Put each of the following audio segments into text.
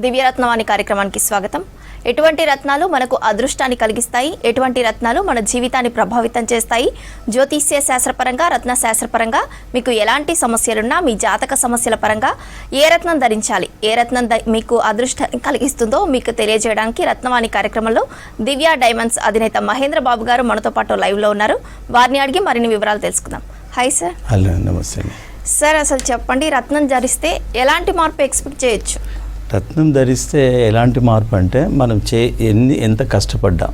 దివ్యరత్నవాణి కార్యక్రమానికి స్వాగతం. ఎటువంటి రత్నాలు మనకు అదృష్టాన్ని కలిగిస్తాయి, ఎటువంటి రత్నాలు మన జీవితాన్ని ప్రభావితం చేస్తాయి, జ్యోతిష్య శాస్త్రపరంగా, రత్న శాస్త్రపరంగా మీకు ఎలాంటి సమస్యలున్నా మీ జాతక సమస్యల పరంగా ఏ రత్నం ధరించాలి, ఏ రత్నం మీకు అదృష్టాన్ని కలిగిస్తుందో మీకు తెలియజేయడానికి రత్నవాణి కార్యక్రమంలో దివ్య డైమండ్స్ అధినేత మహేంద్ర బాబు గారు మనతో పాటు లైవ్లో ఉన్నారు. వారిని అడిగి మరిన్ని వివరాలు తెలుసుకుందాం. Hi sir. హలో, నమస్తే సార్. అసలు చెప్పండి, రత్నం ధరిస్తే ఎలాంటి మార్పు ఎక్స్పెక్ట్ చేయొచ్చు? రత్నం ధరిస్తే ఎలాంటి మార్పు అంటే మనం ఎంత కష్టపడ్డా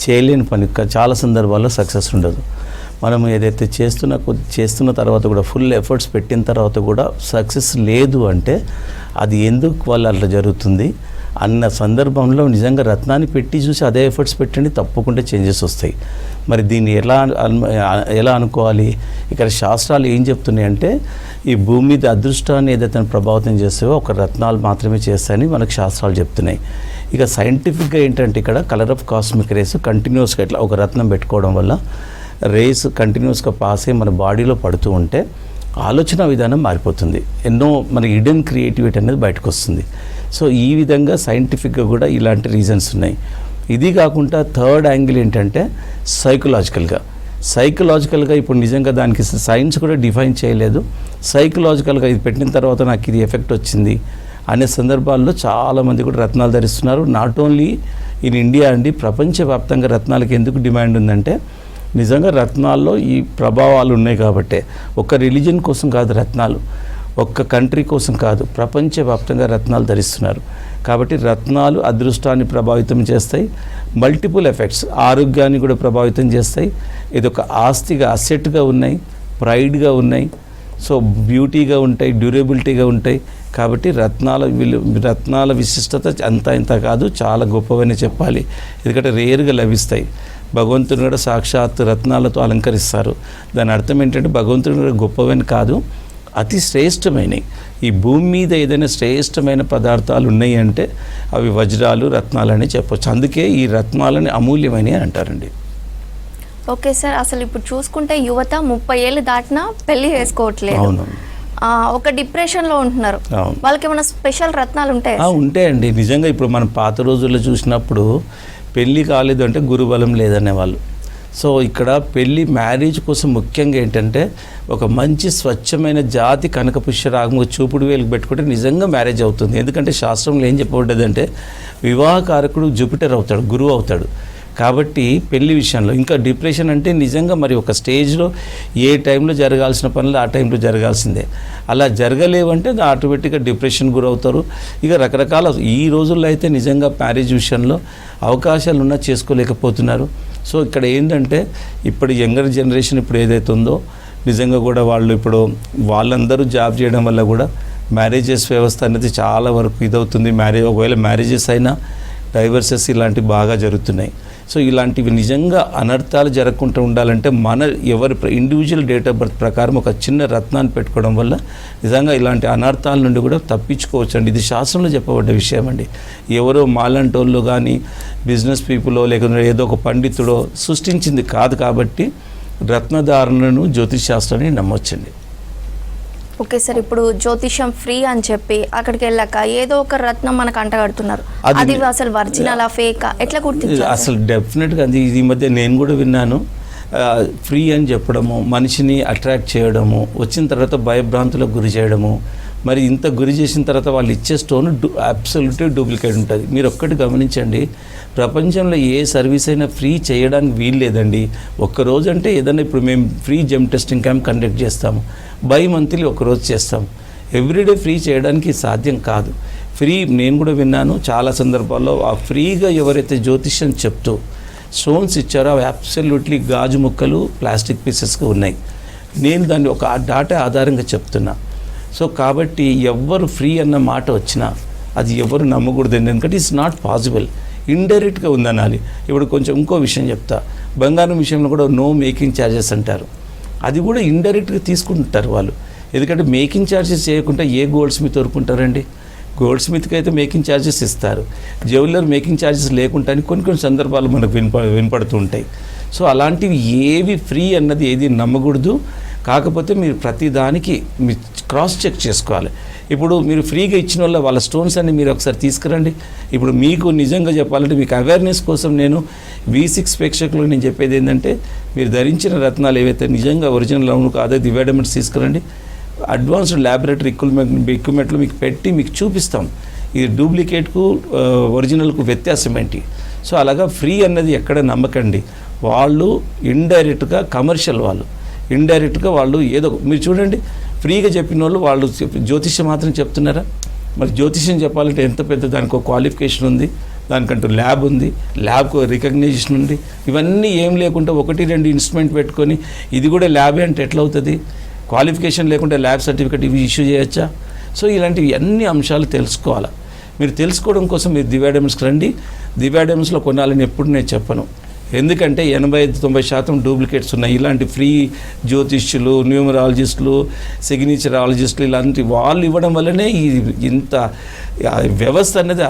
చేయలేని పని చాలా సందర్భాల్లో సక్సెస్ ఉండదు. మనం ఏదైతే చేస్తున్న తర్వాత కూడా ఫుల్ ఎఫర్ట్స్ పెట్టిన తర్వాత కూడా సక్సెస్ లేదు అంటే అది ఎందుకు వల్ల అట్లా జరుగుతుంది అన్న సందర్భంలో నిజంగా రత్నాన్ని పెట్టి చూసి అదే ఎఫర్ట్స్ పెట్టండి, తప్పకుండా చేంజెస్ వస్తాయి. మరి దీన్ని ఎలా అనుకోవాలి? ఇక్కడ శాస్త్రాలు ఏం చెప్తున్నాయంటే ఈ భూమి మీద అదృష్టాన్ని ఏదైతే ప్రభావితం చేస్తావో ఒక రత్నాలు మాత్రమే చేస్తాయని మనకు శాస్త్రాలు చెప్తున్నాయి. ఇక సైంటిఫిక్గా ఏంటంటే ఇక్కడ కలర్ ఆఫ్ కాస్మిక్ రేస్ కంటిన్యూస్గా ఇట్లా ఒక రత్నం పెట్టుకోవడం వల్ల రేస్ కంటిన్యూస్గా పాస్ అయ్యి మన బాడీలో పడుతూ ఉంటే ఆలోచన విధానం మారిపోతుంది. ఎన్నో మన హిడెన్ క్రియేటివిటీ అనేది బయటకు వస్తుంది. సో ఈ విధంగా సైంటిఫిక్గా కూడా ఇలాంటి రీజన్స్ ఉన్నాయి. ఇది కాకుండా థర్డ్ యాంగిల్ ఏంటంటే సైకలాజికల్గా ఇప్పుడు నిజంగా దానికి సైన్స్ కూడా డిఫైన్ చేయలేదు. సైకలాజికల్గా ఇది పెట్టిన తర్వాత నాకు ఇది ఎఫెక్ట్ వచ్చింది అనే సందర్భాల్లో చాలామంది కూడా రత్నాలు ధరిస్తున్నారు. నాట్ ఓన్లీ ఇన్ ఇండియా అండి, ప్రపంచవ్యాప్తంగా రత్నాలకు ఎందుకు డిమాండ్ ఉందంటే నిజంగా రత్నాల్లో ఈ ప్రభావాలు ఉన్నాయి కాబట్టే. ఒక్క రిలీజన్ కోసం కాదు రత్నాలు, ఒక్క కంట్రీ కోసం కాదు, ప్రపంచవ్యాప్తంగా రత్నాలు ధరిస్తున్నారు. కాబట్టి రత్నాలు అదృష్టాన్ని ప్రభావితం చేస్తాయి, మల్టిపుల్ ఎఫెక్ట్స్ ఆరోగ్యాన్ని కూడా ప్రభావితం చేస్తాయి. ఇదొక ఆస్తిగా అసెట్గా ఉన్నాయి, ప్రైడ్గా ఉన్నాయి, సో బ్యూటీగా ఉంటాయి, డ్యూరబిలిటీగా ఉంటాయి. కాబట్టి రత్నాల విశిష్టత ఇంత కాదు, చాలా గొప్పవని చెప్పాలి. ఎందుకంటే రేర్గా లభిస్తాయి. భగవంతుని కూడా సాక్షాత్ రత్నాలతో అలంకరిస్తారు. దాని అర్థం ఏంటంటే భగవంతుని కూడా గొప్పవని కాదు, అతి శ్రేష్టమైనవి. ఈ భూమి మీద ఏదైనా శ్రేష్టమైన పదార్థాలు ఉన్నాయి అంటే అవి వజ్రాలు, రత్నాలని చెప్పొచ్చు. అందుకే ఈ రత్నాలని అమూల్యమైనవి అంటారండి. Okay sir. అసలు ఇప్పుడు చూసుకుంటే యువత 30 ఏళ్ళు దాటినా పెళ్లి చేసుకోవట్లేదు. అవును, ఒక డిప్రెషన్లో ఉంటున్నారు. వాళ్ళకి ఏమైనా స్పెషల్ రత్నాలు ఉంటాయి? ఉంటాయండి. నిజంగా ఇప్పుడు మనం పాత రోజుల్లో చూసినప్పుడు పెళ్ళి కాలేదు అంటే గురుబలం లేదనేవాళ్ళు. సో ఇక్కడ మ్యారేజ్ కోసం ముఖ్యంగా ఏంటంటే ఒక మంచి స్వచ్ఛమైన జాతి కనకపుష్యరాగము చూపుడు వేలుకు పెట్టుకుంటే నిజంగా మ్యారేజ్ అవుతుంది. ఎందుకంటే శాస్త్రంలో ఏం చెప్పబడ్డదంటే వివాహకారకుడు జూపిటర్ అవుతాడు, గురువు అవుతాడు. కాబట్టి పెళ్లి విషయంలో ఇంకా డిప్రెషన్ అంటే నిజంగా మరి ఒక స్టేజ్లో ఏ టైంలో జరగాల్సిన పనులు ఆ టైంలో జరగాల్సిందే. అలా జరగలేవంటే ఆటోమేటిక్గా డిప్రెషన్ గురవుతారు. ఇక రకరకాల ఈ రోజుల్లో అయితే నిజంగా మ్యారేజ్ విషయంలో అవకాశాలు ఉన్నా చేసుకోలేకపోతున్నారు. సో ఇక్కడ ఏంటంటే ఇప్పుడు యంగర్ జనరేషన్ ఇప్పుడు ఏదైతే ఉందో నిజంగా కూడా వాళ్ళందరూ జాబ్ చేయడం వల్ల కూడా మ్యారేజెస్ వ్యవస్థ అనేది చాలా వరకు ఇదవుతుంది. ఒకవేళ మ్యారేజెస్ అయినా డైవర్సెస్ ఇలాంటివి బాగా జరుగుతున్నాయి. సో ఇలాంటివి నిజంగా అనర్థాలు జరగకుండా ఉండాలంటే ఎవరి ఇండివిజువల్ డేట్ ఆఫ్ బర్త్ ప్రకారం ఒక చిన్న రత్నాన్ని పెట్టుకోవడం వల్ల నిజంగా ఇలాంటి అనర్థాల నుండి కూడా తప్పించుకోవచ్చు అండి. ఇది శాస్త్రంలో చెప్పబడ్డ విషయం అండి. ఎవరో మాలంటోళ్ళు కానీ బిజినెస్ పీపులో లేకపోతే ఏదో ఒక పండితుడో సృష్టించింది కాదు. కాబట్టి రత్నధారణను జ్యోతిష్ శాస్త్రాన్ని నమ్మొచ్చండి. Okay sir. ఇప్పుడు జ్యోతిషం ఫ్రీ అని చెప్పి అక్కడికి వెళ్ళాక ఏదో ఒక రత్నం మనకు అంటగడుతున్నారు. అది అసలు ఒరిజినల్ ఫేక్ ఎట్లా గుర్తించాలి? అసలు డెఫినెట్గా ఈ మధ్య నేను కూడా విన్నాను. ఫ్రీ అని చెప్పడము, మనిషిని అట్రాక్ట్ చేయడము, వచ్చిన తర్వాత భయభ్రాంతులకు గురి చేయడము. మరి ఇంత గురి చేసిన తర్వాత వాళ్ళు ఇచ్చే స్టోన్ అబ్సల్యూట్లీ డూప్లికేట్ ఉంటుంది. మీరు ఒక్కటి గమనించండి, ప్రపంచంలో ఏ సర్వీస్ అయినా ఫ్రీ చేయడానికి వీలు లేదండి. ఒక్కరోజు అంటే ఏదైనా ఇప్పుడు మేము free gem testing camp conduct చేస్తాము, మంత్లీ ఒకరోజు చేస్తాం. ఎవ్రీడే ఫ్రీ చేయడానికి సాధ్యం కాదు. ఫ్రీ నేను కూడా విన్నాను చాలా సందర్భాల్లో. ఆ ఫ్రీగా ఎవరైతే జ్యోతిష్యం చెప్తూ స్టోన్స్ ఇచ్చారో అవి అబ్సల్యూట్లీ గాజు ముక్కలు, ప్లాస్టిక్ పీసెస్గా ఉన్నాయి. నేను దాన్ని ఒక డాటా ఆధారంగా చెప్తున్నా. సో కాబట్టి ఎవ్వరు ఫ్రీ అన్న మాట వచ్చినా అది ఎవరు నమ్మకూడదు. ఎందుకంటే ఇట్స్ నాట్ పాసిబుల్, ఇండైరెక్ట్గా ఉందనాలి. ఇప్పుడు కొంచెం ఇంకో విషయం చెప్తా. బంగారం విషయంలో కూడా నో మేకింగ్ ఛార్జెస్ అంటారు. అది కూడా ఇండైరెక్ట్గా తీసుకుంటారు వాళ్ళు. ఎందుకంటే మేకింగ్ ఛార్జెస్ చేయకుండా ఏ గోల్డ్ స్మిత్ వరుకుంటారండి? గోల్డ్ స్మిత్కి అయితే మేకింగ్ ఛార్జెస్ ఇస్తారు, జ్యువెలర్ మేకింగ్ ఛార్జెస్ లేకుండా కొన్ని సందర్భాలు మనకు వినపడుతూ ఉంటాయి. సో అలాంటివి ఏవి ఫ్రీ అన్నది ఏది నమ్మకూడదు. కాకపోతే మీరు ప్రతిదానికి మీ క్రాస్ చెక్ చేసుకోవాలి. ఇప్పుడు మీరు ఫ్రీగా ఇచ్చిన వాళ్ళ స్టోన్స్ అన్ని మీరు ఒకసారి తీసుకురండి. ఇప్పుడు మీకు నిజంగా చెప్పాలంటే మీకు అవేర్నెస్ కోసం నేను V6 ప్రేక్షకులకు నేను చెప్పేది ఏంటంటే మీరు ధరించిన రత్నాలు ఏవైతే నిజంగా ఒరిజినల్ అవును కాదో దివాడమెంట్స్ తీసుకురండి. అడ్వాన్స్డ్ ల్యాబొరేటరీ ఎక్విప్మెంట్లు మీకు పెట్టి మీకు చూపిస్తాం ఇది డూప్లికేట్కు ఒరిజినల్కు వ్యత్యాసం ఏంటి. సో అలాగా ఫ్రీ అన్నది ఎక్కడ నమ్మకండి. వాళ్ళు ఇండైరెక్ట్గా కమర్షియల్ వాళ్ళు ఇండైరెక్ట్గా వాళ్ళు ఏదో మీరు చూడండి ఫ్రీగా చెప్పిన వాళ్ళు జ్యోతిష్యం మాత్రం చెప్తున్నారా? మరి జ్యోతిష్యం చెప్పాలంటే ఎంత పెద్ద దానికి ఒక క్వాలిఫికేషన్ ఉంది, దానికంటూ ల్యాబ్ ఉంది, ల్యాబ్కు రికగ్నైజేషన్ ఉంది. ఇవన్నీ ఏం లేకుండా 1-2 ఇన్స్ట్రుమెంట్ పెట్టుకొని ఇది కూడా ల్యాబే అంటే ఎట్లా అవుతుంది? క్వాలిఫికేషన్ లేకుండా ల్యాబ్ సర్టిఫికేట్ ఇవి ఇష్యూ చేయొచ్చా? సో ఇలాంటివి అన్ని అంశాలు తెలుసుకోవాలి. మీరు తెలుసుకోవడం కోసం మీరు దివ్యా డైమండ్స్కి రండి. దివ్యా డైమండ్స్లో కొనాలని ఎప్పుడు నేను చెప్పను, ఎందుకంటే 85-90% డూప్లికేట్స్ ఉన్నాయి. ఇలాంటి ఫ్రీ జ్యోతిష్యులు, న్యూమరాలజిస్టులు, సిగ్నేచరాలజిస్టులు ఇలాంటి వాళ్ళు ఇవ్వడం వల్లనే ఈ ఇంత వ్యవస్థ అనేది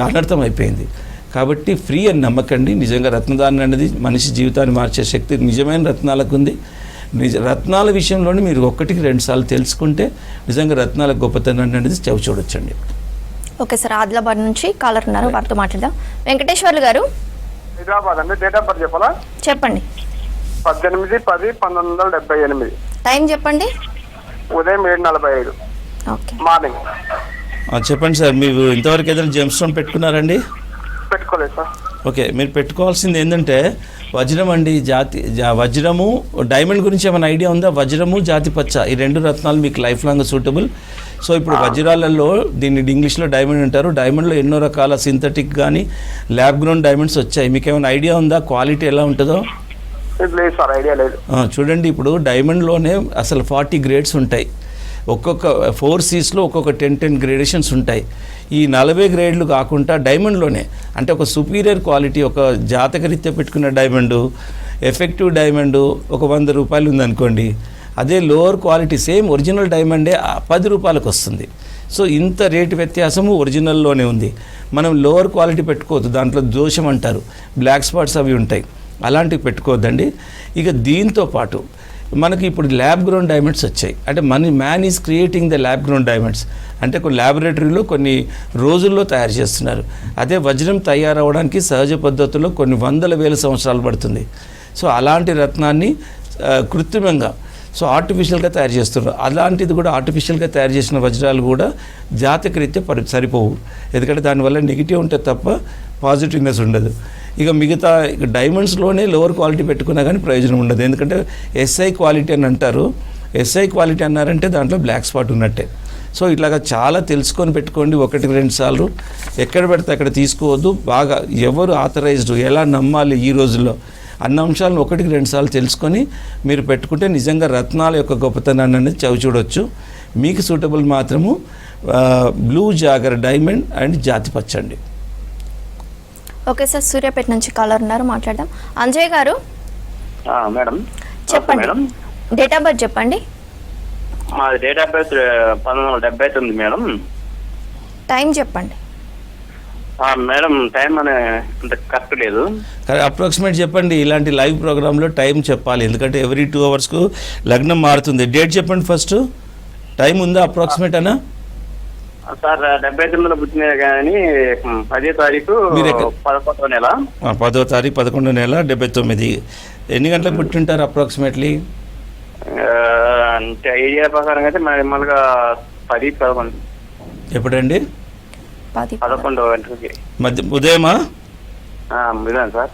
అనర్థం అయిపోయింది. కాబట్టి ఫ్రీ అని నమ్మకండి. నిజంగా రత్నదానం అనేది మనిషి జీవితాన్ని మార్చే శక్తి నిజమైన రత్నాలకు ఉంది. రత్నాల విషయంలోనే మీరు 1-2 సార్లు తెలుసుకుంటే నిజంగా రత్నాల గొప్పతనం అనేది చూడొచ్చండి. ఓకే సార్, ఆదిలాబాద్ నుంచి కాలర్ ఉన్నారు, వారితో మాట్లాడదాం. వెంకటేశ్వర్లు గారు హైదరాబాద్ అండి. డేట్ ఆఫ్ బర్త్ చెప్పాలా? చెప్పండి. 18-10-1978. టైం చెప్పండి. ఉదయం 7:45 ఓకే, మార్నింగ్. చెప్పండి సార్, మీరు ఇంతవరకు ఏదైనా జెమ్ స్టోన్ పెట్టుకున్నారండి? పెట్టుకోలేదు సార్. ఓకే, మీరు పెట్టుకోవాల్సింది ఏంటంటే వజ్రం అండి. వజ్రము, డైమండ్ గురించి ఏమైనా ఐడియా ఉందా? వజ్రము, జాతి పచ్చ ఈ 2 రత్నాలు మీకు లైఫ్ లాంగ్ సూటబుల్. సో ఇప్పుడు వజ్రాలలో దీన్ని ఇంగ్లీష్లో డైమండ్ అంటారు. డైమండ్లో ఎన్నో రకాల సింథటిక్ కానీ ల్యాబ్ గ్రౌండ్ డైమండ్స్ వచ్చాయి. మీకు ఏమైనా ఐడియా ఉందా క్వాలిటీ ఎలా ఉంటుందో? లేదు సార్, ఐడియా లేదు. చూడండి, ఇప్పుడు డైమండ్లోనే అసలు 40 గ్రేడ్స్ ఉంటాయి. ఒక్కొక్క 4 C'లో ఒక్కొక్క 10 గ్రేడేషన్స్ ఉంటాయి. ఈ 40 గ్రేడ్లు కాకుండా డైమండ్లోనే అంటే ఒక సుపీరియర్ క్వాలిటీ, ఒక జాతకరీత్యా పెట్టుకున్న డైమండు, ఎఫెక్టివ్ డైమండు ఒక 100 రూపాయలు ఉందనుకోండి, అదే లోవర్ క్వాలిటీ సేమ్ ఒరిజినల్ డైమండే 10 రూపాయలకు వస్తుంది. సో ఇంత రేటు వ్యత్యాసము ఒరిజినల్లోనే ఉంది. మనం లోవర్ క్వాలిటీ పెట్టుకోవద్దు, దాంట్లో దోషం అంటారు, బ్లాక్ స్పాట్స్ అవి ఉంటాయి, అలాంటివి పెట్టుకోవద్దండి. ఇక దీంతో పాటు మనకి ఇప్పుడు ల్యాబ్ గ్రౌండ్ డైమండ్స్ వచ్చాయి. అంటే man is creating the lab ground diamonds. అంటే కొన్ని ల్యాబొరేటరీలో కొన్ని రోజుల్లో తయారు చేస్తున్నారు. అదే వజ్రం తయారవడానికి సహజ పద్ధతుల్లో కొన్ని 100,000 సంవత్సరాలు పడుతుంది. సో అలాంటి రత్నాన్ని కృత్రిమంగా ఆర్టిఫిషియల్గా తయారు చేస్తున్నారు. అలాంటిది కూడా ఆర్టిఫిషియల్గా తయారు చేసిన వజ్రాలు కూడా జాతకరీత్యా సరిపోవు. ఎందుకంటే దానివల్ల నెగిటివ్ ఉంటే తప్ప పాజిటివ్నెస్ ఉండదు. ఇక మిగతా డైమండ్స్లోనే లోవర్ క్వాలిటీ పెట్టుకున్నా కానీ ప్రయోజనం ఉండదు. ఎందుకంటే SI క్వాలిటీ అని అంటారు. SI క్వాలిటీ అన్నారంటే దాంట్లో బ్లాక్ స్పాట్ ఉన్నట్టే. సో ఇట్లాగా చాలా తెలుసుకొని పెట్టుకోండి. 1-2 సార్లు ఎక్కడ పెడితే అక్కడ తీసుకోవద్దు. బాగా ఎవరు ఆథరైజ్డ్, ఎలా నమ్మాలి ఈ రోజుల్లో అన్న అంశాలను 1-2 సార్లు తెలుసుకొని మీరు పెట్టుకుంటే నిజంగా రత్నాల యొక్క గొప్పతనాన్ని అనేది చూడొచ్చు. మీకు సూటబుల్ మాత్రము బ్లూ జాగర్ డైమండ్ అండ్ జాతి పచ్చండి. ఓకే సార్, సూర్యాపేట నుంచి కాలర్ ఉన్నారు, మాట్లాడదాం. అంజయ్ గారు మేడం చెప్పండి. మేడం, డేట్ ఆఫ్ బర్త్ చెప్పండి. మాది date of birth 1979 madam. Time చెప్పండి. మేడం టైం అనే కరెక్ట్ లేదు, అప్రాక్సిమేట్ చెప్పండి. ఇలాంటి లైవ్ ప్రోగ్రాంలో టైం చెప్పాలి, ఎందుకంటే ఎవ్రీ 2 అవర్స్కు లగ్నం మారుతుంది. డేట్ చెప్పండి ఫస్ట్. టైం ఉందా అప్రాక్సిమేట్ అనా? సార్ 79లో పుట్టిన కానీ 10వ తారీఖు 11వ నెల 10వ తారీఖు 11వ నెల 79. ఎన్ని గంటలకు పుట్టింటారు అప్రాక్సిమేట్లీ? అంటే ఐడియా ప్రకారం అయితే మామూలుగా 10-11. ఎప్పుడండి? 11 గంటలకి ఉదయమా? ఉదయం సార్.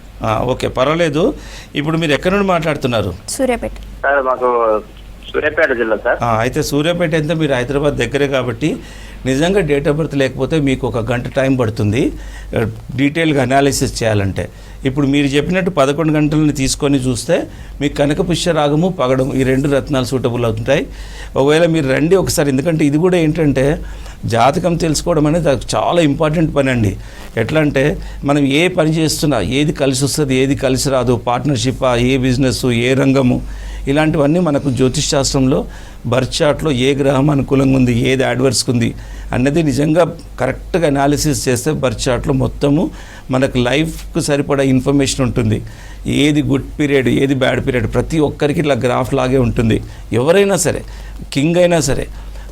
ఓకే, పర్వాలేదు. ఇప్పుడు మీరు ఎక్కడి నుండి మాట్లాడుతున్నారు? సూర్యాపేట సార్. మాకు సూర్యాపేట జిల్లా సార్. అయితే సూర్యాపేట అయితే మీరు హైదరాబాద్ దగ్గరే కాబట్టి నిజంగా డేట్ ఆఫ్ బర్త్ లేకపోతే మీకు 1 గంట టైం పడుతుంది డీటెయిల్గా అనాలిసిస్ చేయాలంటే. ఇప్పుడు మీరు చెప్పినట్టు 11 గంటలని తీసుకొని చూస్తే మీకు కనకపుష్య రాగము, పగడం ఈ 2 రత్నాలు సూటబుల్ అవుతుంటాయి. ఒకవేళ మీరు రండి ఒకసారి, ఎందుకంటే ఇది కూడా ఏంటంటే జాతకం తెలుసుకోవడం అనేది చాలా ఇంపార్టెంట్ పని అండి. ఎట్లా అంటే మనం ఏ పని చేస్తున్నా ఏది కలిసి వస్తుంది, ఏది కలిసి రాదు, పార్ట్నర్షిప్, ఏ బిజినెస్, ఏ రంగము, ఇలాంటివన్నీ మనకు జ్యోతిష్ శాస్త్రంలో బర్త్ చార్ట్లో ఏ గ్రహం అనుకూలంగా ఉంది, ఏది అడ్వర్స్గా ఉంది అన్నది నిజంగా కరెక్ట్గా అనాలిసిస్ చేస్తే బర్త్ చార్ట్లో మొత్తము మనకు లైఫ్కు సరిపడా ఇన్ఫర్మేషన్ ఉంటుంది. ఏది గుడ్ పీరియడ్, ఏది బ్యాడ్ పీరియడ్ ప్రతి ఒక్కరికి ఇట్లా గ్రాఫ్ లాగే ఉంటుంది. ఎవరైనా సరే, కింగ్ అయినా సరే,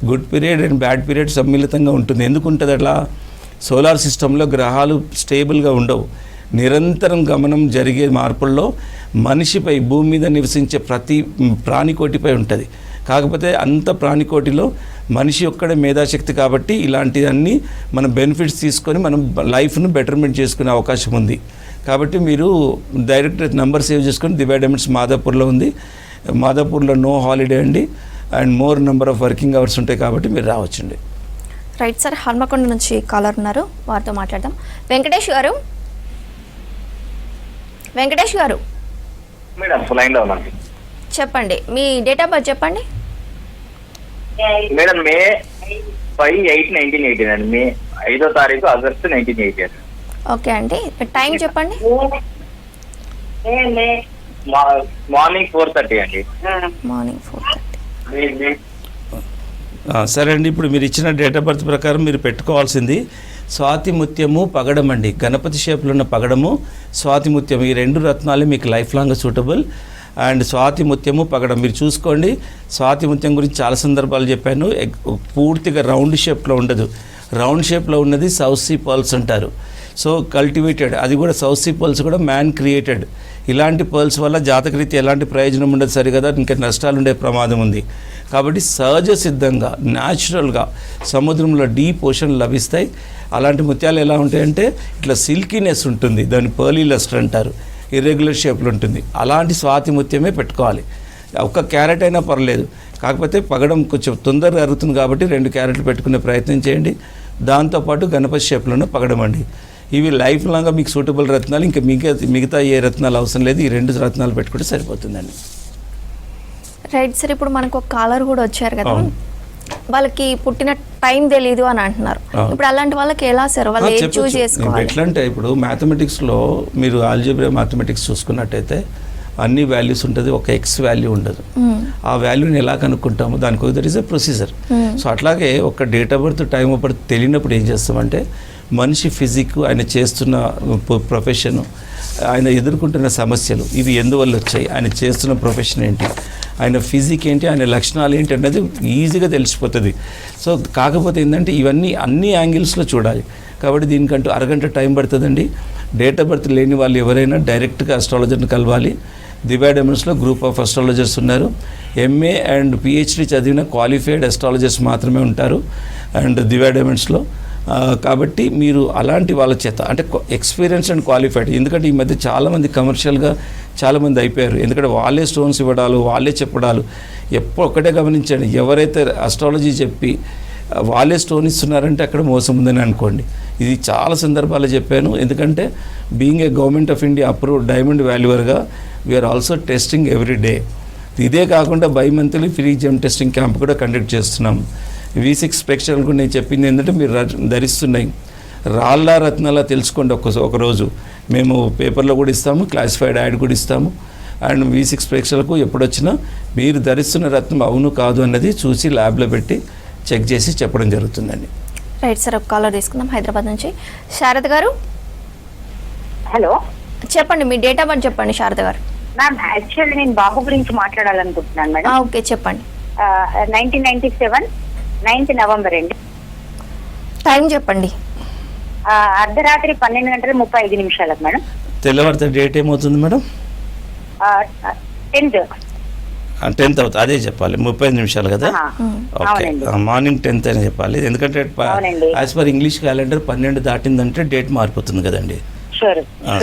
good period and bad period సమ్మిళితంగా ఉంటుంది. ఎందుకు ఉంటుంది అట్లా? సోలార్ సిస్టంలో గ్రహాలు స్టేబుల్గా ఉండవు. నిరంతరం గమనం జరిగే మార్పుల్లో మనిషిపై, భూమి మీద నివసించే ప్రతి ప్రాణికోటిపై ఉంటుంది. కాకపోతే అంత ప్రాణికోటిలో మనిషి ఒక్కడే మేధాశక్తి కాబట్టి ఇలాంటివన్నీ మనం బెనిఫిట్స్ తీసుకొని మనం లైఫ్ను బెటర్మెంట్ చేసుకునే అవకాశం ఉంది. కాబట్టి మీరు డైరెక్ట్ నెంబర్ సేవ్ చేసుకొని దివ్య డైమండ్స్ మాదాపూర్లో ఉంది. మాదాపూర్లో నో హాలిడే అండి, and more number of working hours ఉంటాయి కాబట్టి మీరు రావచ్చండి. రైట్ సార్, హన్మకొండ నుంచి కాలర్ ఉన్నారు, వారితో మాట్లాడదాం. వెంకటేష్ గారు, వెంకటేష్ గారు మేడం లైన్లో ఉన్నాను. చెప్పండి, మీ డేట్ ఆఫ్ బర్త్ చెప్పండి. మేడం మే 5/8/1980 అండి. మే 5వ తారీఖు ఆగస్టు 1980. ఓకే అండి, టైం చెప్పండి. మార్నింగ్ 4:30 అండి. మార్నింగ్ 4:30. సరే అండి, ఇప్పుడు మీరు ఇచ్చిన డేట్ ఆఫ్ బర్త్ ప్రకారం మీరు పెట్టుకోవాల్సింది స్వాతి ముత్యము, పగడం అండి. గణపతి షేప్లో ఉన్న పగడము, స్వాతి ముత్యం, ఈ 2 రత్నాలే మీకు life long suitable. And Swati ముత్యము, పగడం మీరు చూసుకోండి. స్వాతి ముత్యం గురించి చాలా సందర్భాలు చెప్పాను. పూర్తిగా రౌండ్ షేప్లో ఉండదు. రౌండ్ షేప్లో ఉన్నది సౌత్ సీ పర్ల్స్ అంటారు. సో కల్టివేటెడ్, అది కూడా సౌత్ సీ పర్ల్స్ కూడా మ్యాన్ క్రియేటెడ్. ఇలాంటి పర్ల్స్ వల్ల జాతకరీత్యా ఎలాంటి ప్రయోజనం ఉండదు సరిగదా, ఇంకా నష్టాలు ఉండే ప్రమాదం ఉంది. కాబట్టి సహజ సిద్ధంగా న్యాచురల్గా సముద్రంలో డీప్ ఓషన్ లభిస్తాయి. అలాంటి ముత్యాలు ఎలా ఉంటాయంటే ఇట్లా సిల్కీనెస్ ఉంటుంది, దాన్ని పర్లీ లస్టర్ అంటారు, ఇర్రెగ్యులర్ షేప్లో ఉంటుంది. అలాంటి స్వాతి ముత్యమే పెట్టుకోవాలి. 1 క్యారెట్ అయినా పర్లేదు, కాకపోతే పగడం కొంచెం తొందరగా అరుగుతుంది కాబట్టి 2 క్యారెట్లు పెట్టుకునే ప్రయత్నం చేయండి. దాంతోపాటు గణపతి షేప్లోనే పగడం అండి. ఇవి లైఫ్ లాంగ్గా మీకు సూటబుల్ రత్నాలు. ఇంకా మిగతా ఏ రత్నాలు అవసరం లేదు, ఈ 2 రత్నాలు పెట్టుకుంటే సరిపోతుందండి. రైట్ సార్, ఇప్పుడు మనకు ఒక కాలర్ కూడా వచ్చారు కదా, వాళ్ళకి పుట్టిన టైం తెలీదు అని అంటున్నారు. ఇప్పుడు అలాంటి వాళ్ళకి ఎలా సార్, వాళ్ళు ఏది చూస్ చేసుకోవాలి? ఎట్లా అంటే ఇప్పుడు మ్యాథమెటిక్స్లో మీరు ఆల్జీబ్రా మ్యాథమెటిక్స్ చూసుకున్నట్టయితే అన్ని వాల్యూస్ ఉంటుంది, ఒక ఎక్స్ వాల్యూ ఉండదు. ఆ వాల్యూని ఎలా కనుక్కుంటాము, దానికి there is a procedure. So అట్లాగే ఒక date of birth, time of birth తెలియనప్పుడు ఏం చేస్తామంటే మనిషి ఫిజిక్, ఆయన చేస్తున్న ప్రొఫెషను, ఆయన ఎదుర్కొంటున్న సమస్యలు, ఇవి ఎందువల్ల వచ్చాయి, ఆయన చేస్తున్న ప్రొఫెషన్ ఏంటి, ఆయన ఫిజిక్ ఏంటి, ఆయన లక్షణాలు ఏంటి అనేది ఈజీగా తెలిసిపోతుంది. సో కాకపోతే ఏంటంటే ఇవన్నీ అన్ని యాంగిల్స్లో చూడాలి. కాబట్టి దీనికంటూ అరగంట టైం పడుతుందండి. డేట్ ఆఫ్ బర్త్ లేని వాళ్ళు ఎవరైనా డైరెక్ట్గా అస్ట్రాలజర్ని కలవాలి. దివ్య డైమండ్స్లో గ్రూప్ ఆఫ్ అస్ట్రాలజర్స్ ఉన్నారు. ఎంఏ అండ్ పిహెచ్డి చదివిన క్వాలిఫైడ్ అస్ట్రాలజర్స్ మాత్రమే ఉంటారు అండ్ దివ్య డైమండ్స్లో. కాబట్టి మీరు అలాంటి వాళ్ళ చేత, అంటే ఎక్స్పీరియన్స్ అండ్ క్వాలిఫైడ్, ఎందుకంటే ఈ మధ్య చాలామంది కమర్షియల్గా చాలామంది అయిపోయారు. ఎందుకంటే వాళ్ళే స్టోన్స్ ఇవ్వడాలు, వాళ్ళే చెప్పడాలు. ఒక్కటే గమనించండి, ఎవరైతే అస్ట్రాలజీ చెప్పి వాళ్ళే స్టోన్ ఇస్తున్నారంటే అక్కడ మోసం ఉందని అనుకోండి. ఇది చాలా సందర్భాలు చెప్పాను. ఎందుకంటే being a government of India approved diamond వాల్యూవర్గా we are also testing every day. ఇదే కాకుండా bimonthly free gem testing camp కూడా కండక్ట్ చేస్తున్నాం. V6 ప్రేక్షకులకు నేను చెప్పింది ఏంటంటే మీరు ధరిస్తున్నాయి రాళ్ళ రత్నాల తెలుసుకోండి. ఒకరోజు మేము పేపర్లో కూడా ఇస్తాము, క్లాసిఫైడ్ యాడ్ కూడా ఇస్తాము. అండ్ V6 ప్రేక్షకులకు ఎప్పుడొచ్చినా మీరు ధరిస్తున్న రత్నం అవును కాదు అన్నది చూసి ల్యాబ్లో పెట్టి చెక్ చేసి చెప్పడం జరుగుతుందండి. రైట్ సార్, ఒక కాలర్ తీసుకుందాం హైదరాబాద్ నుంచి. శారద గారు, హలో చెప్పండి, మీ డేట్ ఆఫ్ బర్త్ చెప్పండి శారద గారు. మ్యామ్, యాక్చువల్లీ నేను బాబు గురించి మాట్లాడాలనుకుంటున్నాను మేడం. ఓకే చెప్పండి. 1997 9th నవంబర్ అండి. టైం చెప్పండి. అర్ధరాత్రి 12:35 మేడం. తెల్లవారితే డేట్ ఏమవుతుంది మేడం? 10th అవుతుంది, అదే చెప్పాలి. 35 నిమిషాలు కదా. ఓకే, మార్నింగ్ 10th అని చెప్పాలి. ఎందుకంటే యాజ్ పర్ ఇంగ్లీష్ క్యాలెండర్ 12 దాటిందంటే డేట్ మారిపోతుంది కదండి.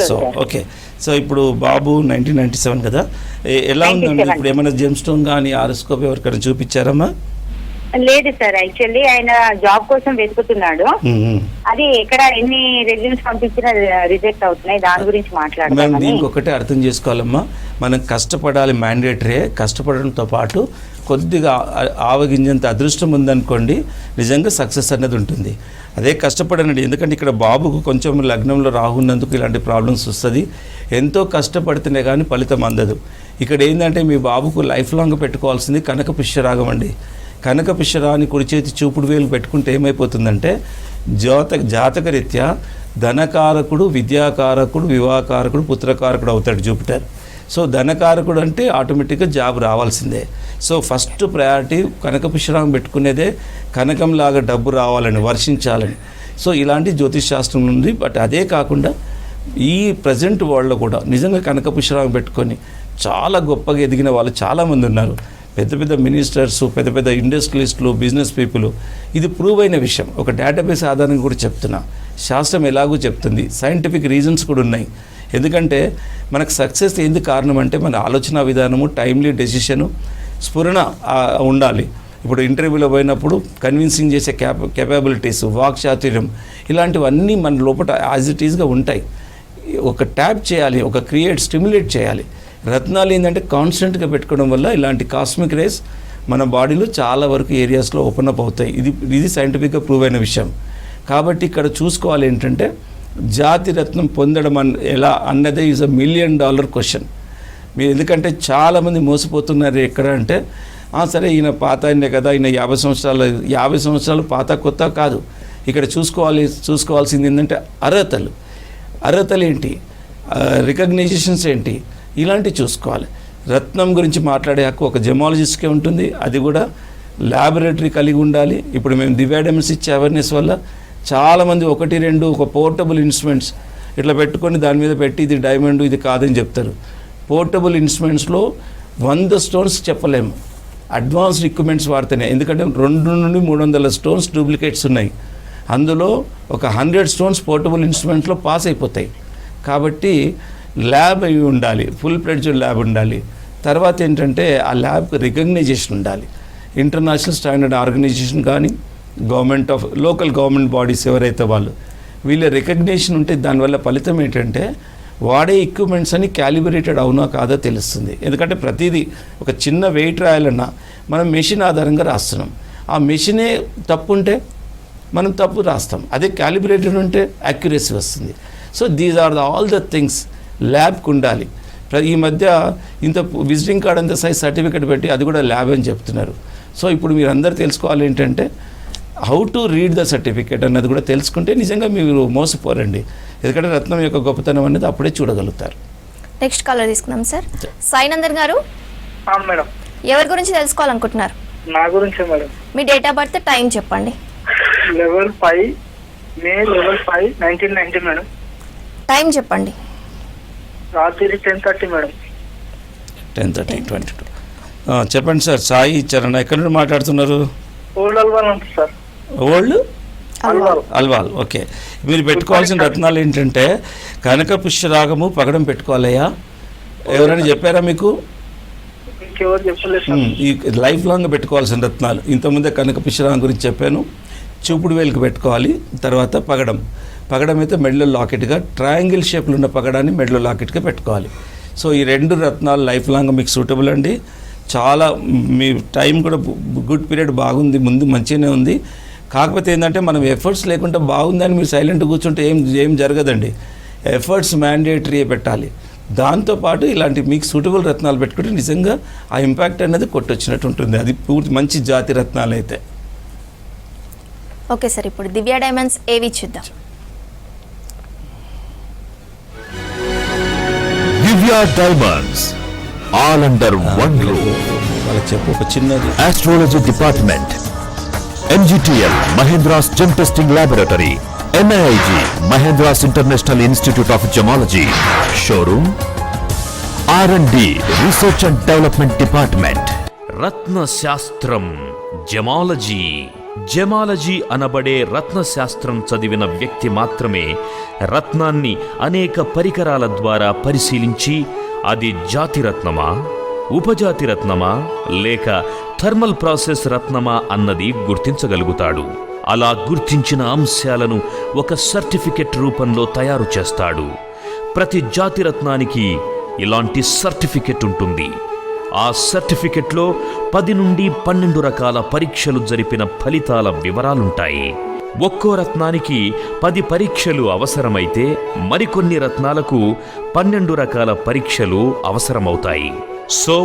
సో ఓకే, సో ఇప్పుడు బాబు 1997 కదా, ఎలా ఉందండి ఇప్పుడు? ఏమైనా జెమ్ స్టోన్ కానీ ఆరోస్కోప్ ఎవరికైనా చూపించారమ్మా? లేదు సార్, యాక్చువల్లీ ఆయన జాబ్ కోసం వెతుకుతున్నాడు. అది ఎక్కడ ఎన్ని రెజ్యూమ్స్ పంపించినా రిజెక్ట్ అవుతున్నాయి. దాని గురించి మాట్లాడదాం. దీనికి ఒకటే అర్థం చేసుకోవాలమ్మా, మనం కష్టపడాలి, మ్యాండేటరీ. కష్టపడడంతో పాటు కొద్దిగా ఆవగింజంత అదృష్టం ఉందనుకోండి, నిజంగా సక్సెస్ అనేది ఉంటుంది. అదే కష్టపడనండి. ఎందుకంటే ఇక్కడ బాబుకు కొంచెం లగ్నంలో రాహు ఉన్నందుకు ఇలాంటి ప్రాబ్లమ్స్ వస్తుంది. ఎంతో కష్టపడితేనే కానీ ఫలితం అందదు. ఇక్కడ ఏంటంటే మీ బాబుకు లైఫ్ లాంగ్ పెట్టుకోవాల్సింది కనక పుష్యరాగం అండి. కనక పుష్యరాని కుడి చేతి చూపుడు వేలు పెట్టుకుంటే ఏమైపోతుందంటే జాతకరీత్యా ధనకారకుడు, విద్యాకారకుడు, వివాహకారకుడు, పుత్రకారకుడు అవుతాడు జూపిటర్. సో ధనకారకుడు అంటే ఆటోమేటిక్గా జాబ్ రావాల్సిందే. సో ఫస్ట్ ప్రయారిటీ కనకపుష్పరాగం పెట్టుకునేదే కనకంలాగా డబ్బు రావాలని, వర్షించాలని. సో ఇలాంటి జ్యోతిష్ శాస్త్రం ఉంది. బట్ అదే కాకుండా ఈ ప్రజెంట్ వరల్డ్లో కూడా నిజంగా కనకపుష్పరాగం పెట్టుకొని చాలా గొప్పగా ఎదిగిన వాళ్ళు చాలామంది ఉన్నారు. పెద్ద పెద్ద మినిస్టర్స్, పెద్ద పెద్ద ఇండస్ట్రియలిస్టులు, బిజినెస్ పీపుల్. ఇది ప్రూవ్ అయిన విషయం. ఒక డేటాబేస్ ఆధారంగా కూడా చెప్తున్నా. శాస్త్రం ఎలాగో చెప్తుంది, సైంటిఫిక్ రీజన్స్ కూడా ఉన్నాయి. ఎందుకంటే మనకు సక్సెస్ ఎందుకు కారణం అంటే మన ఆలోచన విధానము, టైమ్లీ డెసిషను, స్ఫురణ ఉండాలి. ఇప్పుడు ఇంటర్వ్యూలో పోయినప్పుడు కన్విన్సింగ్ చేసే కేపబిలిటీస్, వాక్చాతుర్యం, ఇలాంటివన్నీ మన లోపల యాజ్ ఇట్ ఈజ్గా ఉంటాయి. ఒక ట్యాప్ చేయాలి, ఒక స్టిమ్యులేట్ చేయాలి. రత్నాలు ఏంటంటే కాన్స్టెంట్గా పెట్టుకోవడం వల్ల ఇలాంటి కాస్మిక్ రేస్ మన బాడీలో చాలా వరకు ఏరియాస్లో ఓపెన్ అప్ అవుతాయి. ఇది సైంటిఫిక్గా ప్రూవ్ అయిన విషయం. కాబట్టి ఇక్కడ చూసుకోవాలి ఏంటంటే జాతి రత్నం పొందడం ఎలా అన్నదే ఈజ్ $1 మిలియన్ క్వశ్చన్. మీరు ఎందుకంటే చాలామంది మోసపోతున్నారు ఎక్కడ అంటే సరే ఈయన పాత ఆయనే కదా, ఈయన 50 సంవత్సరాలు పాత కొత్త కాదు. ఇక్కడ చూసుకోవాల్సింది ఏంటంటే అర్హతలు ఏంటి, రికగ్నైజేషన్స్ ఏంటి, ఇలాంటివి చూసుకోవాలి. రత్నం గురించి మాట్లాడే హక్కు ఒక జెమాలజిస్ట్కే ఉంటుంది. అది కూడా ల్యాబొరేటరీ కలిగి ఉండాలి. ఇప్పుడు మేము దివ్య డైమండ్స్ ఇచ్చే అవేర్నెస్ వల్ల చాలామంది 1-2 ఒక పోర్టబుల్ ఇన్స్ట్రుమెంట్స్ ఇట్లా పెట్టుకొని దాని మీద పెట్టి ఇది డైమండ్ ఇది కాదని చెప్తారు. పోర్టబుల్ ఇన్స్ట్రుమెంట్స్లో 100 స్టోన్స్ చెప్పలేము, అడ్వాన్స్డ్ ఎక్విప్మెంట్స్ వాడితేనే. ఎందుకంటే 200 నుండి 300 స్టోన్స్ డూప్లికేట్స్ ఉన్నాయి. అందులో ఒక 100 స్టోన్స్ పోర్టబుల్ ఇన్స్ట్రుమెంట్స్లో పాస్ అయిపోతాయి. కాబట్టి ల్యాబ్ అవి ఉండాలి, ఫుల్ ఫ్లెడ్జ్డ్ ల్యాబ్ ఉండాలి. తర్వాత ఏంటంటే ఆ ల్యాబ్కి రికగ్నైజేషన్ ఉండాలి. ఇంటర్నేషనల్ స్టాండర్డ్ ఆర్గనైజేషన్ కానీ లోకల్ గవర్నమెంట్ బాడీస్ ఎవరైతే వీళ్ళ రికగ్నేషన్ ఉంటే దానివల్ల ఫలితం ఏంటంటే వాడే ఎక్విప్మెంట్స్ అని క్యాలిబ్రేటెడ్ అవునా కాదో తెలుస్తుంది. ఎందుకంటే ప్రతిదీ ఒక చిన్న వెయిట్ రాయాలన్నా మనం మెషిన్ ఆధారంగా రాస్తున్నాం. ఆ మెషినే తప్పు ఉంటే మనం తప్పు రాస్తాం. అదే క్యాలిబ్రేటెడ్ ఉంటే యాక్యురసీ వస్తుంది. So these are all the things ల్యాబ్కి ఉండాలి. ఈ మధ్య ఇంత విజిటింగ్ కార్డ్ అంత సైజ్ సర్టిఫికేట్ పెట్టి అది కూడా ల్యాబ్ అని చెప్తున్నారు. సో ఇప్పుడు మీరు అందరూ తెలుసుకోవాలి ఏంటంటే how to read the certificate అన్నది కూడా తెలుసుకుంటే నిజంగా మీరు మోసపోరండి. ఎందుకంటే రత్నం యొక్క గొప్పతనం అనేది అప్పుడే చూడగలుగుతారు. నెక్స్ట్ కాలర్ తీసుకుందాం సార్. సాయినందన్ గారు మేడం, ఎవరి గురించి తెలుసుకోవాలనుకుంటున్నారు? నా గురించే madam. Me date of birth, time చెప్పండి. లెవెల్ 5 మే 1990 మేడం. టైం చెప్పండి. రాత్రి 10:30 మేడం. 10:30 చెప్పండి సార్. సాయి ఇచ్చారన్న, ఎక్కడి నుండి మాట్లాడుతున్నారు? ఓల్డ్ అల్వాల్ ఉంటుంది సార్. ఓల్డ్ అల్వాల్. ఓకే. మీరు పెట్టుకోవాల్సిన రత్నాలు ఏంటంటే కనకపుష్పరాగము, పగడం పెట్టుకోవాలయ్యా. ఎవరైనా చెప్పారా మీకు? ఇంకెవరు చెప్పలేదు సార్. ఈ లైఫ్ లాంగ్ పెట్టుకోవాల్సిన రత్నాలు. ఇంతకుముందే కనకపుష్పరాగం గురించి చెప్పాను. చూపుడు వేలుకు పెట్టుకోవాలి. తర్వాత పగడం అయితే మెడలో లాకెట్గా, ట్రయాంగిల్ షేప్లో ఉన్న పగడాన్ని మెడలో లాకెట్గా పెట్టుకోవాలి. సో ఈ 2 రత్నాలు లైఫ్ లాంగ్ మీకు సూటబుల్ అండి. చాలా మీ టైం కూడా గుడ్ పీరియడ్ బాగుంది, ముందు మంచిగానే ఉంది. కాకపోతే ఏంటంటే మనం ఎఫర్ట్స్ లేకుండా బాగుందని మీరు సైలెంట్ కూర్చుంటే ఏం జరగదండి. ఎఫర్ట్స్ మ్యాండేటరీ పెట్టాలి. దాంతోపాటు ఇలాంటి మీకు సూటబుల్ రత్నాలు పెట్టుకుంటే నిజంగా ఆ ఇంపాక్ట్ అనేది కొట్టొచ్చినట్టు ఉంటుంది. అది పూర్తి మంచి జాతి రత్నాలు అయితే. ఓకే సార్, ఇప్పుడు దివ్య డైమండ్స్ ఏవి చూద్దాం. Divya diamonds all under one roof. వాళ్ళకి చెప్పు ఒక చిన్నది. Astrology department, MGTL Mahendras gem testing laboratory, NIIG Mahendras international institute of gemology showroom, R&D research and development department. రత్నశాస్త్రం జెమాలజీ. జెమాలజీ అనబడే రత్నశాస్త్రం చదివిన వ్యక్తి మాత్రమే రత్నాన్ని అనేక పరికరాల ద్వారా పరిశీలించి అది జాతి రత్నమా, ఉపజాతి రత్నమా లేక థర్మల్ ప్రాసెస్ రత్నమా అన్నది గుర్తించగలుగుతాడు. అలా గుర్తించిన అంశాలను ఒక సర్టిఫికెట్ రూపంలో తయారు చేస్తాడు. ప్రతి జాతి రత్నానికి ఇలాంటి సర్టిఫికెట్ ఉంటుంది. ఆ సర్టిఫికెట్లో 10 నుండి 12 రకాల పరీక్షలు జరిపిన ఫలితాల వివరాలుంటాయి. ఒక్కో రత్నానికి 10 పరీక్షలు అవసరమైతే మరికొన్ని రత్నాలకు 12 రకాల పరీక్షలు అవసరమవుతాయి. సో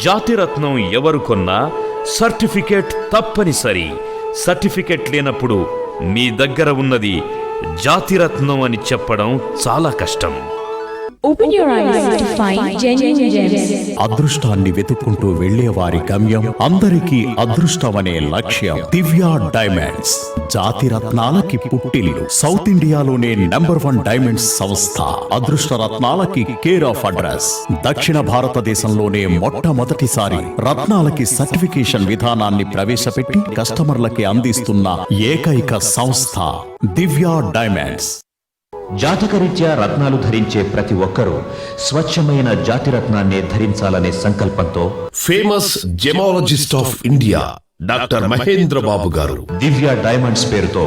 జాతి రత్నం ఎవరు కొన్నా సర్టిఫికెట్ తప్పనిసరి. సర్టిఫికెట్ లేనప్పుడు మీ దగ్గర ఉన్నది జాతి రత్నం అని చెప్పడం చాలా కష్టం. Open your eyes to find genuine gems. అదృష్టాన్ని వెతుక్కుంటూ వెళ్లేవారి గమ్యం అందరికీ అదృష్టమనే లక్ష్యం. దివ్య డైమండ్స్ జాతి రత్నాలకి పుట్టిల్లు. సౌత్ ఇండియాలోనే #1 డైమండ్స్ సంస్థ. అదృష్ట రత్నాలకి కేర్ ఆఫ్ అడ్రస్. దక్షిణ భారతదేశంలోనే మొట్టమొదటిసారి రత్నాలకి సర్టిఫికేషన్ విధానాన్ని ప్రవేశపెట్టి కస్టమర్లకి అందిస్తున్న ఏకైక సంస్థ దివ్య డైమండ్స్. జాతకరీత్యా రత్నాలు ధరించే ప్రతి ఒక్కరూ స్వచ్ఛమైన జాతి రత్నాన్నే ధరించాలనే సంకల్పంతో famous gemologist of India doctor Mahendra Babu garu Divya diamonds పేరుతో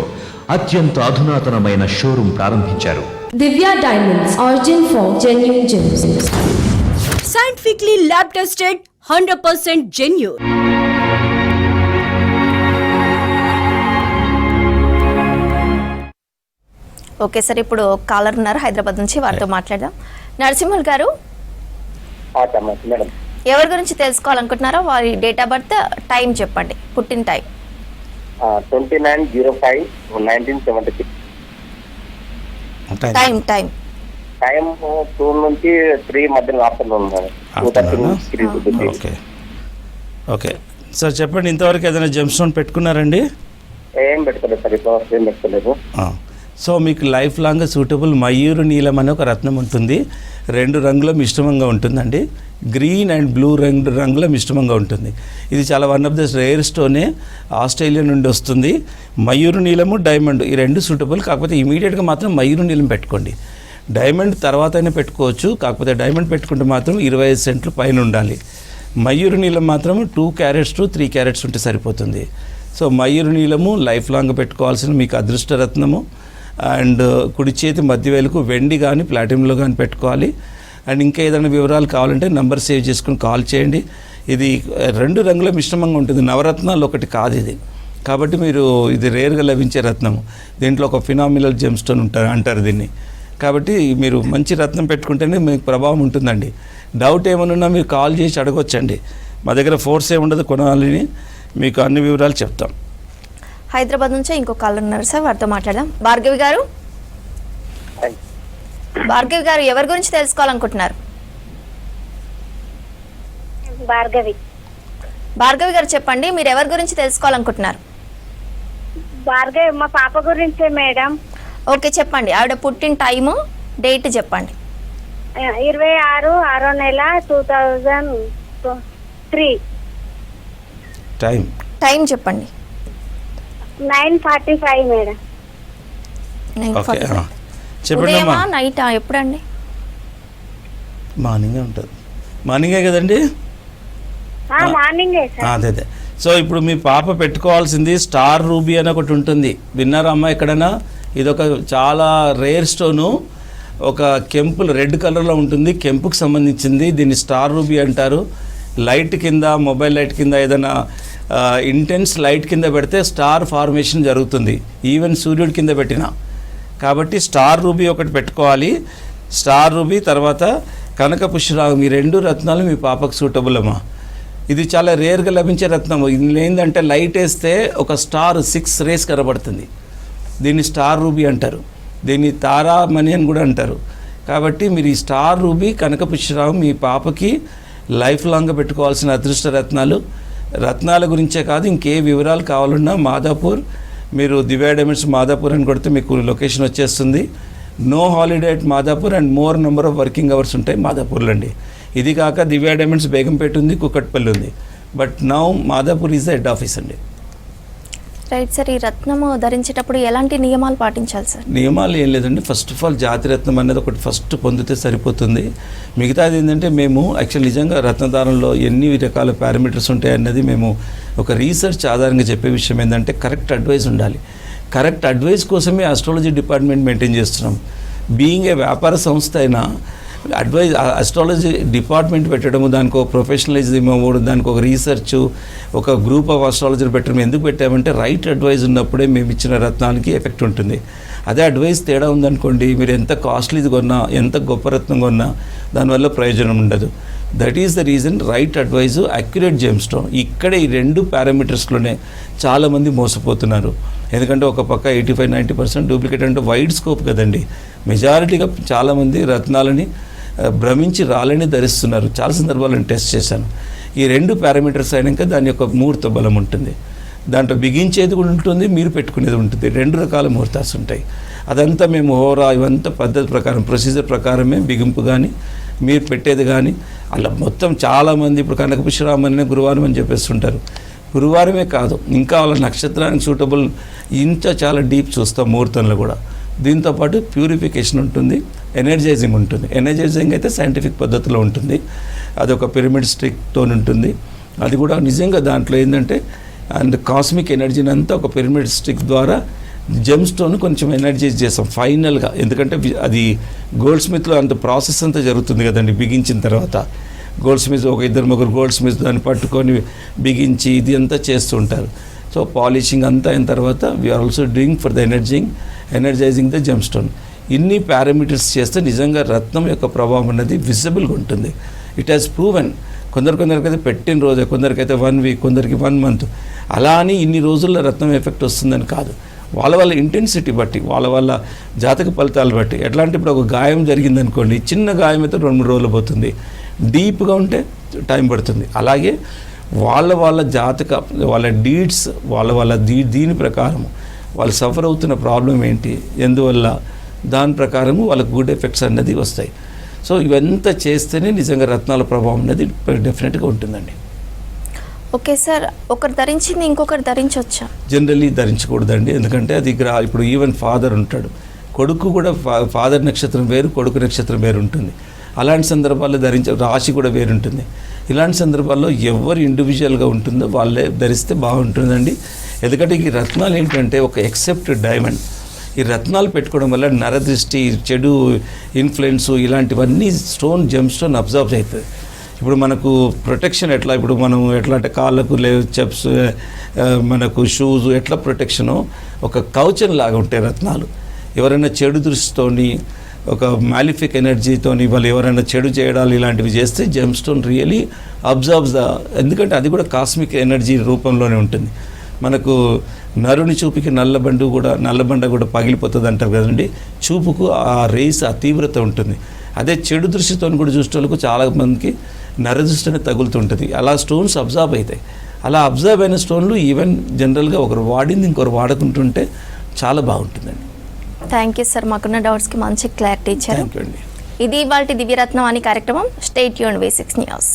అత్యంత అధునాతనమైన షోరూం ప్రారంభించారు. Divya Diamonds, origin for genuine gems. Scientifically lab tested, 100% genuine. Okay sir, ఇప్పుడు కాలర్ ఉన్నారు హైదరాబాద్ నుంచి, వారితో మాట్లాడదాం. నరసింహుల్ గారు, మేడం ఎవరి గురించి తెలుసుకోవాలనుకుంటున్నారో వారి డేట్ ఆఫ్ బర్త్, టైం చెప్పండి, పుట్టిన టైం. 29/05/1976. టైం 2 నుంచి 3 మధ్యలో ఆఫ్టర్నూన్. ఓకే ఓకే సార్, చెప్పండి, ఇంతవరకు ఏదైనా జెమ్ స్టోన్ పెట్టుకున్నారండి? ఏం పెట్టుకోలేదు సార్, ఇప్పుడు ఏం పెట్టుకోలేదు. సో మీకు లైఫ్ లాంగ్ సూటబుల్ మయూరు నీలం అనే ఒక రత్నం ఉంటుంది. 2 రంగుల మిశ్రమంగా ఉంటుందండి. గ్రీన్ అండ్ బ్లూ రంగుల మిశ్రమంగా ఉంటుంది. ఇది చాలా వన్ ఆఫ్ ద రేర్ స్టోనే, ఆస్ట్రేలియా నుండి వస్తుంది. మయూరు నీలము, డైమండ్ ఈ 2 సూటబుల్. కాకపోతే ఇమీడియట్గా మాత్రం మయూరు నీలం పెట్టుకోండి. డైమండ్ తర్వాత అయినా పెట్టుకోవచ్చు, కాకపోతే డైమండ్ పెట్టుకుంటే మాత్రం 25 సెంట్లు పైన ఉండాలి. మయూరు నీలం మాత్రం 2 క్యారెట్స్ టు 3 క్యారెట్స్ ఉంటే సరిపోతుంది. సో మయూరు నీలము లైఫ్ లాంగ్ పెట్టుకోవాల్సిన మీకు అదృష్ట రత్నము. అండ్ కుడి చేతి మధ్య వేలకు వెండి కానీ ప్లాటినంలో కానీ పెట్టుకోవాలి. అండ్ ఇంకా ఏదైనా వివరాలు కావాలంటే నంబర్ సేవ్ చేసుకుని కాల్ చేయండి. ఇది 2 రంగుల మిశ్రమంగా ఉంటుంది, నవరత్నాలు ఒకటి కాదు ఇది. కాబట్టి మీరు ఇది రేర్గా లభించే రత్నము. దీంట్లో ఒక ఫినామినల్ జెమ్ స్టోన్ అంటారు దీన్ని. కాబట్టి మీరు మంచి రత్నం పెట్టుకుంటేనే మీకు ప్రభావం ఉంటుందండి. డౌట్ ఏమన్నా మీరు కాల్ చేసి అడగొచ్చండి. మా దగ్గర ఫోర్స్ ఏముండదు, కొనాలని మీకు అన్ని వివరాలు చెప్తాం. హైదరాబాద్ నుంచి ఇంకో కాల్ ఉన్నారు సార్, వారితో మాట్లాడదాం. భార్గవి గారు, ఎవరి గురించి తెలుసుకోవాలనుకుంటున్నారు? భార్గవి గారు చెప్పండి, మీరు ఎవరి గురించి తెలుసుకోవాలనుకుంటున్నారు? భార్గవి మా పాప గురించే మేడం. ఓకే చెప్పండి, ఆవిడ పుట్టిన టైము, డేట్ చెప్పండి. 26/6/2003. టైం చెప్పండి. 9:45 మేడం. 9:45. చెప్పండి. ఉదయమా నైటా ఎప్పుడండి? మార్నింగే ఉంటుంది. మార్నింగే కదండి? మార్నింగే సార్. అదే. సో ఇప్పుడు మీ పాప పెట్టుకోవాల్సింది స్టార్ రూబీ అని ఒకటి ఉంటుంది. విన్నారా అమ్మ ఎక్కడైనా? ఇదొక చాలా రేర్ స్టోను. ఒక కెంపులు రెడ్ కలర్లో ఉంటుంది, కెంపుకు సంబంధించింది. దీన్ని స్టార్ రూబీ అంటారు. లైట్ కింద, మొబైల్ లైట్ కింద, ఏదైనా ఇంటెన్స్ లైట్ కింద పెడితే స్టార్ ఫార్మేషన్ జరుగుతుంది, ఈవెన్ సూర్యుడి కింద పెట్టినా. కాబట్టి స్టార్ రూబీ ఒకటి పెట్టుకోవాలి. స్టార్ రూబీ తర్వాత కనక పుష్యరాగం, ఈ 2 రత్నాలు మీ పాపకు సూటబుల్ అమ్మా. ఇది చాలా రేర్గా లభించే రత్నం. ఇది ఏంటంటే లైట్ వేస్తే ఒక స్టార్ 6 రేస్ కనబడుతుంది. దీన్ని స్టార్ రూబీ అంటారు. దీన్ని తారామణి అని కూడా అంటారు. కాబట్టి మీరు ఈ స్టార్ రూబీ, కనక పుష్యరాగం మీ పాపకి లైఫ్ లాంగ్గా పెట్టుకోవాల్సిన అదృష్ట రత్నాలు. రత్నాల గురించే కాదు, ఇంకే వివరాలు కావాలన్నా మాదాపూర్, మీరు దివ్య డైమండ్స్ మాదాపూర్ అని కొడితే మీకు లొకేషన్ వచ్చేస్తుంది. No holiday at Madhapur and more number of working hours ఉంటాయి మాదాపూర్లో అండి. ఇది కాక దివ్య డైమండ్స్ బేగంపేట ఉంది, కుక్కట్పల్లి ఉంది. But now Madhapur is the head office అండి. రైట్ సార్, ఈ రత్నము ధరించేటప్పుడు ఎలాంటి నియమాలు పాటించాలి సార్? నియమాలు ఏం లేదండి. ఫస్ట్ ఆఫ్ ఆల్ జాతి రత్నం అనేది ఒకటి ఫస్ట్ పొందితే సరిపోతుంది. మిగతాది ఏంటంటే మేము యాక్చువల్ నిజంగా రత్నదానంలో ఎన్ని రకాల పారామీటర్స్ ఉంటాయి అన్నది మేము ఒక రీసెర్చ్ ఆధారంగా చెప్పే విషయం ఏంటంటే కరెక్ట్ అడ్వైస్ ఉండాలి. కరెక్ట్ అడ్వైస్ కోసమే ఆస్ట్రాలజీ డిపార్ట్మెంట్ మెయింటైన్ చేస్తున్నాం. బీయింగ్ ఏ వ్యాపార సంస్థ అయినా అడ్వైజ్ ఆస్ట్రాలజీ డిపార్ట్మెంట్ పెట్టడము, దానికి ఒక ప్రొఫెషనలిజం అవ్వడం, దానికి ఒక రీసెర్చ్, ఒక గ్రూప్ ఆఫ్ ఆస్ట్రాలజర్ పెట్టడం ఎందుకు పెట్టామంటే రైట్ అడ్వైజ్ ఉన్నప్పుడే మేము ఇచ్చిన రత్నానికి ఎఫెక్ట్ ఉంటుంది. అదే అడ్వైస్ తేడా ఉందనుకోండి, మీరు ఎంత కాస్ట్లీది కొన్నా, ఎంత గొప్ప రత్నం కొన్నా దానివల్ల ప్రయోజనం ఉండదు. That is the reason right advice, accurate gem stone. ఇక్కడే ఈ 2 పారామీటర్స్లోనే చాలామంది మోసపోతున్నారు. ఎందుకంటే ఒక పక్క 85-90% డూప్లికేట్ అంటే వైడ్ స్కోప్ కదండి. మెజారిటీగా చాలామంది రత్నాలని భ్రమించి రాళ్ళని ధరిస్తున్నారు. చాలా సందర్భాలు నేను టెస్ట్ చేశాను. ఈ 2 పారామీటర్స్ అయినాక దాని యొక్క ముహూర్త బలం ఉంటుంది. దాంట్లో బిగించేది కూడా ఉంటుంది, మీరు పెట్టుకునేది ఉంటుంది. 2 రకాల ముహూర్తాలు ఉంటాయి. అదంతా మేము హోరా ఇవంతా పద్ధతి ప్రకారం ప్రొసీజర్ ప్రకారమే బిగింపు కానీ మీరు పెట్టేది కానీ అలా మొత్తం చాలామంది ఇప్పుడు కనకపుష్యరామని గురువారం అని చెప్పేస్తుంటారు. గురువారమే కాదు, ఇంకా వాళ్ళ నక్షత్రానికి సూటబుల్ ఇంత చాలా డీప్ చూస్తాం ముహూర్తంలో కూడా. దీంతోపాటు ప్యూరిఫికేషన్ ఉంటుంది, ఎనర్జైజింగ్ ఉంటుంది. ఎనర్జైజింగ్ అయితే సైంటిఫిక్ పద్ధతిలో ఉంటుంది. అదొక పిరమిడ్ స్టిక్తో ఉంటుంది. అది కూడా నిజంగా దాంట్లో ఏంటంటే అండ్ కాస్మిక్ ఎనర్జీని అంతా ఒక పిరమిడ్ స్టిక్ ద్వారా జెమ్ స్టోన్ కొంచెం ఎనర్జైజ్ చేస్తాం ఫైనల్గా. ఎందుకంటే అది గోల్డ్ స్మిత్లో అంత ప్రాసెస్ అంతా జరుగుతుంది కదండి. బిగించిన తర్వాత గోల్డ్ స్మిత్ ఒక 2-3 గోల్డ్ స్మిత్ దాన్ని పట్టుకొని బిగించి ఇది అంతా చేస్తూ ఉంటారు. సో పాలిషింగ్ అంతా అయిన తర్వాత we are also doing for the energizing the gem stone. ఇన్ని పారామీటర్స్ చేస్తే నిజంగా రత్నం యొక్క ప్రభావం అనేది విజిబుల్గా ఉంటుంది. It has proven. కొందరికైతే పెట్టిన రోజే, కొందరికైతే 1 వీక్, కొందరికి 1 మంత్. అలా అని ఇన్ని రోజుల్లో రత్నం ఎఫెక్ట్ వస్తుందని కాదు. వాళ్ళ ఇంటెన్సిటీ బట్టి, వాళ్ళ జాతక ఫలితాలు బట్టి. ఎట్లా అంటే ఇప్పుడు ఒక గాయం జరిగిందనుకోండి, చిన్న గాయం అయితే 2-3 రోజులు పోతుంది. డీప్గా ఉంటే టైం పడుతుంది. అలాగే వాళ్ళ జాతక, వాళ్ళ డీడ్స్, దీని ప్రకారం వాళ్ళు సఫర్ అవుతున్న ప్రాబ్లం ఏంటి, ఎందువల్ల, దాని ప్రకారము వాళ్ళకు గుడ్ ఎఫెక్ట్స్ అన్నది వస్తాయి. సో ఇవంతా చేస్తేనే నిజంగా రత్నాల ప్రభావం అనేది డెఫినెట్గా ఉంటుందండి. ఓకే సార్, ఒకరు ధరించింది ఇంకొకరు ధరించవచ్చా? జనరల్లీ ధరించకూడదండి. ఎందుకంటే అది ఇప్పుడు ఈవెన్ ఫాదర్ ఉంటాడు, కొడుకు కూడా ఫాదర్ నక్షత్రం వేరు, కొడుకు నక్షత్రం వేరు ఉంటుంది. అలాంటి సందర్భాల్లో రాశి కూడా వేరుంటుంది. ఇలాంటి సందర్భాల్లో ఎవరు ఇండివిజువల్గా ఉంటుందో వాళ్ళే ధరిస్తే బాగుంటుందండి. ఎందుకంటే ఈ రత్నాలు ఏంటంటే ఒక ఎక్సెప్ట్ డైమండ్. ఈ రత్నాలు పెట్టుకోవడం వల్ల నరదృష్టి, చెడు ఇన్ఫ్లుయెన్స్ ఇలాంటివన్నీ జెమ్ స్టోన్ అబ్జర్వ్ అవుతుంది. ఇప్పుడు మనకు ప్రొటెక్షన్ ఎట్లా, ఇప్పుడు మనం ఎట్లా అంటే కాళ్ళకు చెప్స్, మనకు షూస్ ఎట్లా ప్రొటెక్షను, ఒక కవచం లాగా ఉంటాయి రత్నాలు. ఎవరైనా చెడు దృష్టితోని, ఒక మ్యాలిఫిక్ ఎనర్జీతోని వాళ్ళు ఎవరైనా చెడు చేయడాలు ఇలాంటివి చేస్తే జెమ్ స్టోన్ రియలీ అబ్జర్వ్స్ ఎందుకంటే అది కూడా కాస్మిక్ ఎనర్జీ రూపంలోనే ఉంటుంది. మనకు నరుని చూపుకి నల్లబండ కూడా పగిలిపోతుంది అంటారు కదండి. చూపుకు ఆ రేస్, ఆ తీవ్రత ఉంటుంది. అదే చెడు దృష్టితో కూడా చూసేటోళ్ళకు చాలామందికి నరదృష్టిని తగులుతుంటుంది. అలా స్టోన్స్ అబ్జర్వ్ అవుతాయి. అలా అబ్జర్వ్ అయిన స్టోన్లు ఈవెన్ జనరల్గా ఒకరు వాడింది ఇంకొకరు వాడుకుంటుంటే చాలా బాగుంటుందండి. థ్యాంక్ యూ సార్, మాకున్న డౌట్స్కి మంచి క్లారిటీ ఇచ్చారు. థ్యాంక్ యూ అండి. ఇది ఇవాల్టి దివ్యరత్నం అని కార్యక్రమం. Stay tuned V6 news.